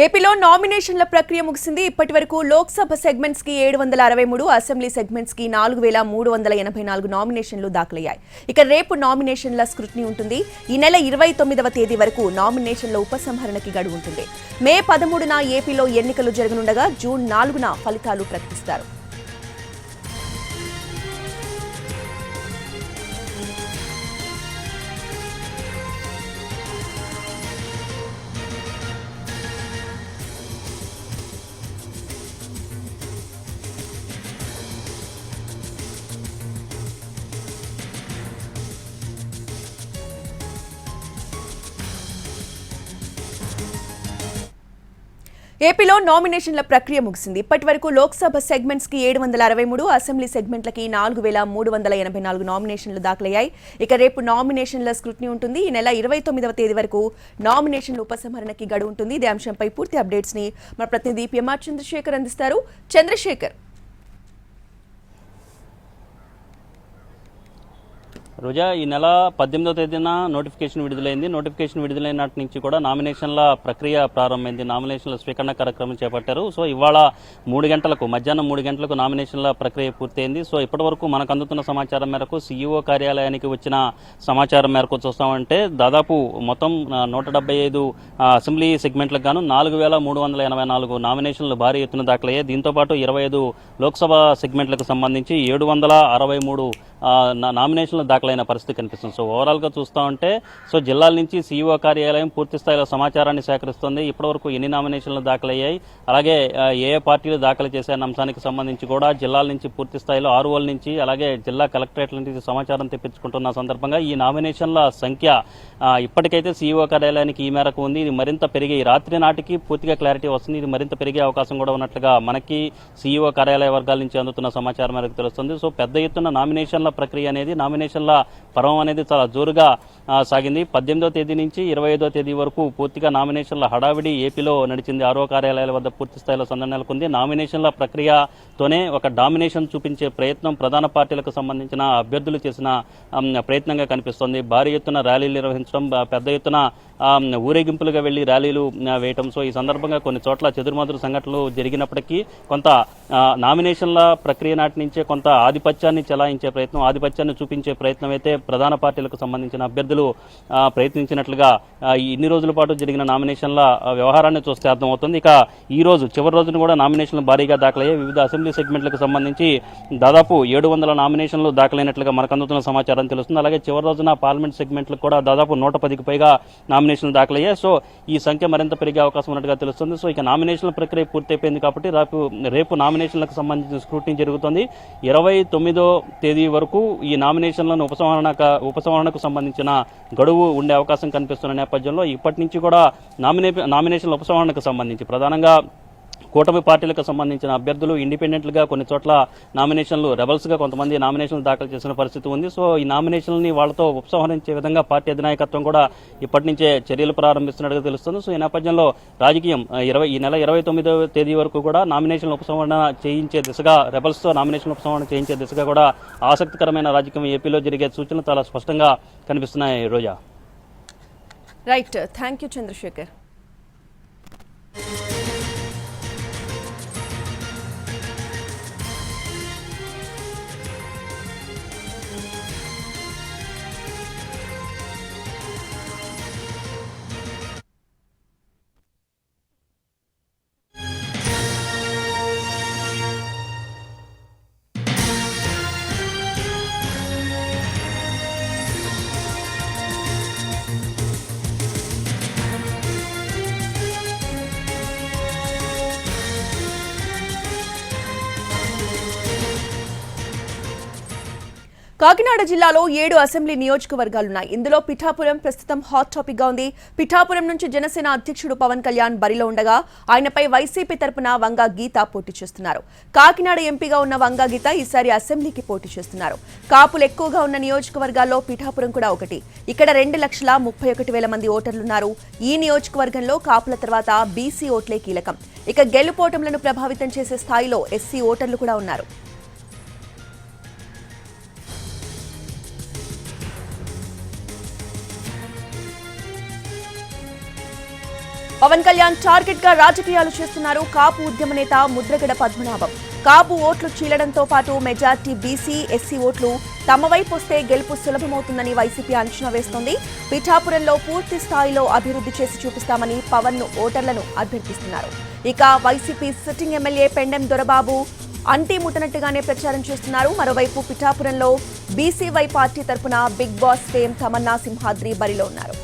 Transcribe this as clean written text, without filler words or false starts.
ఏపీలో నామినేషన్ల ప్రక్రియ ముగిసింది. ఇప్పటి వరకు లోక్సభ సెగ్మెంట్స్ కి 763, అసెంబ్లీ సెగ్మెంట్స్ కి 4384 నామినేషన్లు దాఖలయ్యాయి. ఇక రేపు నామినేషన్ల స్క్రూటినీ ఉంటుంది. ఈ నెల 29వ తేదీ వరకు నామినేషన్ల ఉపసంహరణకి గడువు ఉంటుంది. మే 13న ఏపీలో ఎన్నికలు జరగనుండగా జూన్ 4న ఫలితాలు ప్రకటిస్తారు. ఏపీలో నామినేషన్ల ప్రక్రియ ముగిసింది. ఇప్పటి వరకు లోక్సభ సెగ్మెంట్స్ కి 763, అసెంబ్లీ సెగ్మెంట్లకి 4384 నామినేషన్లు దాఖలయ్యాయి. ఇక రేపు నామినేషన్ల స్క్రూటినీ ఉంటుంది. ఈ నెల 29వ తేదీ వరకు నామినేషన్ల ఉపసంహరణకి గడువు ఉంటుంది. ఇదే అంశంపై పూర్తి అప్డేట్స్ ని మన ప్రతినిధి పిఎంఆర్ చంద్రశేఖర్ అందిస్తారు. చంద్రశేఖర్, రోజా, ఈ నెల 18వ తేదీన నోటిఫికేషన్ విడుదలైంది. నోటిఫికేషన్ విడుదలైన నాటి నుంచి కూడా నామినేషన్ల ప్రక్రియ ప్రారంభమైంది. నామినేషన్ల స్వీకరణ కార్యక్రమం చేపట్టారు. సో ఇవాళ మధ్యాహ్నం 3 గంటలకు నామినేషన్ల ప్రక్రియ పూర్తయింది. సో ఇప్పటి వరకు మనకు అందుతున్న సమాచారం మేరకు సీఈఓ కార్యాలయానికి వచ్చిన సమాచారం మేరకు చూస్తామంటే దాదాపు మొత్తం 175 అసెంబ్లీ సెగ్మెంట్లకు గాను 4384 నామినేషన్లు భారీ ఎత్తున దాఖలయ్యాయి. దీంతోపాటు 25 లోక్సభ సెగ్మెంట్లకు సంబంధించి 763 నామినేషన్లు దాఖలైన పరిస్థితి కనిపిస్తుంది. సో ఓవరాల్గా చూస్తూ ఉంటే జిల్లాల నుంచి సీఈఓ కార్యాలయం పూర్తి స్థాయిలో సమాచారాన్ని సేకరిస్తుంది. ఇప్పటివరకు ఎన్ని నామినేషన్లు దాఖలయ్యాయి, అలాగే ఏ పార్టీలు దాఖలు చేశాయన్న అంశానికి సంబంధించి కూడా జిల్లాల నుంచి పూర్తి స్థాయిలో ఆర్ఓల నుంచి అలాగే జిల్లా కలెక్టరేట్ల నుంచి సమాచారం తెప్పించుకుంటున్న సందర్భంగా ఈ నామినేషన్ల సంఖ్య ఇప్పటికైతే సీఈఓ కార్యాలయానికి ఈ మేరకు ఉంది. ఇది మరింత పెరిగి రాత్రి నాటికి పూర్తిగా క్లారిటీ వస్తుంది. ఇది మరింత పెరిగే అవకాశం కూడా ఉన్నట్లుగా మనకి సీఈఓ కార్యాలయ వర్గాల నుంచి అందుతున్న సమాచారం మేరకు తెలుస్తుంది. సో పెద్ద ఎత్తున నామినేషన్ల ప్రక్రియ అనేది నామినేషన్ల పర్వం అనేది చాలా జోరుగా సాగింది. 18వ తేదీ నుంచి 25వ తేదీ వరకు పూర్తిగా నామినేషన్ల హడావిడి ఏపీలో నడిచింది. ఆరో కార్యాలయాల వద్ద పూర్తి స్థాయిలో సందడి నెలకొంది. నామినేషన్ల ప్రక్రియతోనే ఒక డామినేషన్ చూపించే ప్రయత్నం ప్రధాన పార్టీలకు సంబంధించిన అభ్యర్థులు చేసిన ప్రయత్నంగా కనిపిస్తోంది. భారీ ఎత్తున ర్యాలీలు నిర్వహించడం, పెద్ద ఎత్తున ఊరేగింపులుగా వెళ్లి ర్యాలీలు వేయటం. సో ఈ సందర్భంగా కొన్ని చోట్ల చెదురుమదురు సంఘటనలు జరిగినప్పటికీ కొంత నామినేషన్ల ప్రక్రియ నాటి నుంచే కొంత ఆధిపత్యాన్ని చెలాయించే ప్రయత్నం, ఆధిపత్యాన్ని చూపించే ప్రయత్నం అయితే ప్రధాన పార్టీలకు సంబంధించిన అభ్యర్థులు ప్రయత్నించినట్లుగా ఇన్ని రోజుల పాటు జరిగిన నామినేషన్ల వ్యవహారాన్ని చూస్తే అర్థమవుతుంది. ఇక ఈ రోజు చివరి రోజున కూడా నామినేషన్లు భారీగా దాఖలయ్యాయి. వివిధ అసెంబ్లీ సెగ్మెంట్లకు సంబంధించి దాదాపు 700 నామినేషన్లు దాఖలైనట్లుగా మనకు అందుతున్న సమాచారం తెలుస్తుంది. అలాగే చివరి రోజున పార్లమెంట్ సెగ్మెంట్లకు కూడా దాదాపు 110కి పైగా నామినేషన్లు దాఖలయ్యాయి. సో ఈ సంఖ్య మరింత పెరిగే అవకాశం ఉన్నట్టుగా తెలుస్తుంది. సో ఇక నామినేషన్ల ప్రక్రియ పూర్తయిపోయింది కాబట్టి రేపు నామినేషన్లకు సంబంధించిన స్క్రూటినీ జరుగుతుంది. 29వ తేదీ వరకు ఈ నామినేషన్లను ఉపసంహరణకు సంబంధించిన గడువు ఉండే అవకాశం కనిపిస్తున్న నేపథ్యంలో ఇప్పటి నుంచి కూడా నామినేషన్ల ఉపసంహరణకు సంబంధించి ప్రధానంగా కూటమి పార్టీలకు సంబంధించిన అభ్యర్థులు ఇండిపెండెంట్లుగా కొన్ని చోట్ల నామినేషన్లు రెబల్స్గా కొంతమంది నామినేషన్లు దాఖలు చేసిన పరిస్థితి ఉంది. సో ఈ నామినేషన్లని వాళ్ళతో ఉపసంహరించే విధంగా పార్టీ అధినాయకత్వం కూడా ఇప్పటి నుంచే చర్యలు ప్రారంభిస్తున్నట్టుగా తెలుస్తుంది. సో ఈ నేపథ్యంలో రాజకీయం ఈ నెల 29వ తేదీ వరకు కూడా నామినేషన్ల ఉపసంహరణ చేయించే దిశగా, రెబల్స్తో నామినేషన్ల ఉపసంహరణ చేయించే దిశగా కూడా ఆసక్తికరమైన రాజకీయం ఏపీలో జరిగే సూచనలు చాలా స్పష్టంగా కనిపిస్తున్నాయి. Roja, right, thank you Chandrasekhar. Kakinada జిల్లాలో 7 అసెంబ్లీ నియోజకవర్గాలున్నాయి. ఇందులో పిఠాపురం ప్రస్తుతం హాట్ టాపిక్ గా ఉంది. పిఠాపురం నుంచి జనసేన అధ్యక్షుడు పవన్ కళ్యాణ్ బరిలో ఉండగా ఆయనపై వైసీపీ తరపున వంగా గీత పోటీ చేస్తున్నారు. కాకినాడ ఎంపీగా ఉన్న వంగా గీత ఈసారి అసెంబ్లీకి పోటీ చేస్తున్నారు. కాపులు ఎక్కువగా ఉన్న నియోజకవర్గాల్లో పిఠాపురం కూడా ఒకటి. ఇక్కడ 2,31,000 మంది ఓటర్లున్నారు. ఈ నియోజకవర్గంలో కాపుల తర్వాత బీసీ ఓట్లే కీలకం. ఇక గెలుపోటములను ప్రభావితం చేసే స్థాయిలో ఎస్సీ ఓటర్లు కూడా ఉన్నారు. పవన్ కళ్యాణ్ టార్గెట్ గా రాజకీయాలు చేస్తున్నారు కాపు ఉద్యమ నేత ముద్రగడ పద్మనాభం. కాపు ఓట్లు చీలడంతో పాటు మెజార్టీ బీసీ, ఎస్సీ ఓట్లు తమ వైపు వస్తే గెలుపు సులభమవుతుందని వైసీపీ అంచనా వేస్తోంది. పిఠాపురంలో పూర్తి స్థాయిలో అభివృద్ధి చేసి చూపిస్తామని పవన్ ను ఓటర్లను అభ్యర్థిస్తున్నారు. ఇక YCP sitting MLA Pendem Dorababu అంటీ ముట్టనట్టుగానే ప్రచారం చేస్తున్నారు. మరోవైపు పిఠాపురంలో బీసీవై పార్టీ తరపున Big Boss fame Tamanna Simhadri బరిలో ఉన్నారు.